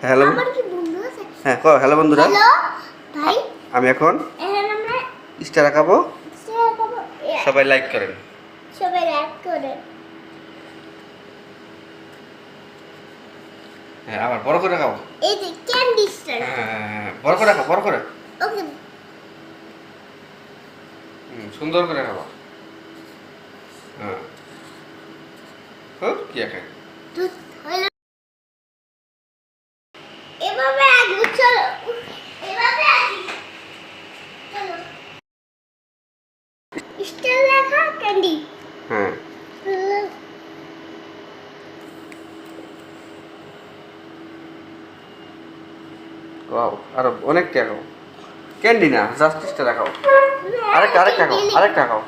Hello আমার কি বন্ধু আছে? হ্যাঁ কো হ্যালো বন্ধুরা হ্যালো ভাই, আমি এখন এখন আমরা স্টার আঁকাবো শেয়ার করব। সবাই লাইক করেন সবাই লাইক করে। হ্যাঁ আবার বড় করে আঁকাবো এই যে ক্যান্ডি স্টার। হ্যাঁ বড় করে আঁকাও বড় করে ওকে, সুন্দর করে আঁকাবো হ্যাঁ কি আঁকাই তো হলো এভাবে আগে চলো, এভাবে আগে চলো। স্টার লেখা ক্যান্ডি। হ্যাঁ ওয়াও আর অনেকটা আঁকাও ক্যান্ডি না জাস্ট স্টার আঁকাও আরেকটা আঁকাও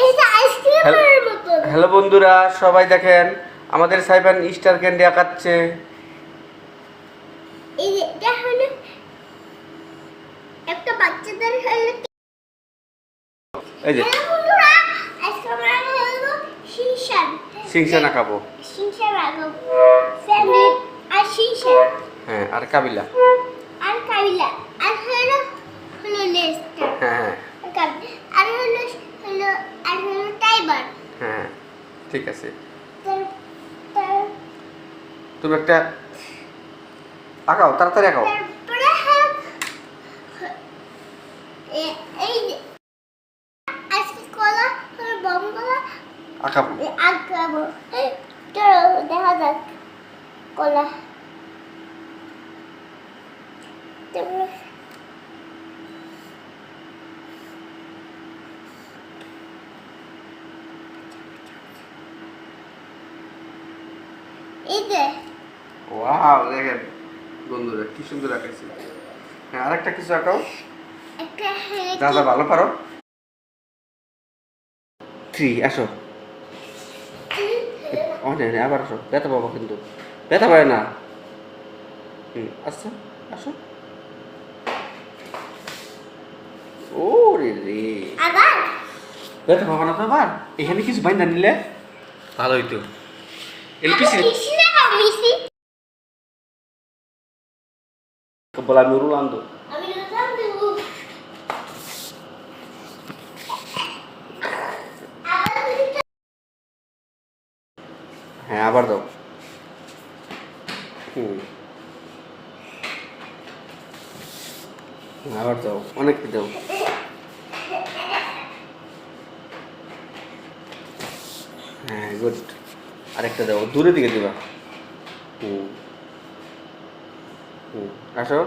এই যে আইসক্রিমের মতো। হ্যালো বন্ধুরা সবাই দেখেন আমাদের সাইবান স্টার ক্যান্ডি আঁকাচ্ছে এই যে এটা হলো একটা বাচ্চাদের হলো। এই যে হ্যালো বন্ধুরা, আজকে আমরা হলো সিংসান আঁকাবো শিনশান আঁকাবো। ফ্যামিলি আর শিনশান হ্যাঁ আর কাবিলা আর কাবিলা আর হলো লেস্টার হ্যাঁ আর হলো আর হলো টাইবার। হ্যাঁ ঠিক আছে তার- তার- তুমি একটা আঁকাও তাড়াতাড়ি আঁকাও তারপরে এই যে আজকে কলা হলো বম কলা আঁকাবো আঁকাবো। চলো দেখা যাক কলা। তারপরে এই যে ওয়াও দেখেন বন্ধুরা কি সুন্দর আঁকাইছে হ্যাঁ আরেকটা কিছু আঁকাও একটা যা ভালো পারো 3 আসো অনেক আবার আসো ব্যথা পাবো কিন্তু ব্যথা পায় না আচ্ছা আসো ও রে রে আবার ব্যথা পাবো না তো আবার এখানে কিছু বাইন্দা নিলে ভালো হইতো এলপিসি মিশি বলা আমি উরুল আন্দো আমি লুজাম দেব। হ্যাঁ আবার দাও হুম আবার দাও অনেক দাও হ্যাঁ গুড আরেকটা দাও দূরের দিকে দিবা হুম হুম আসো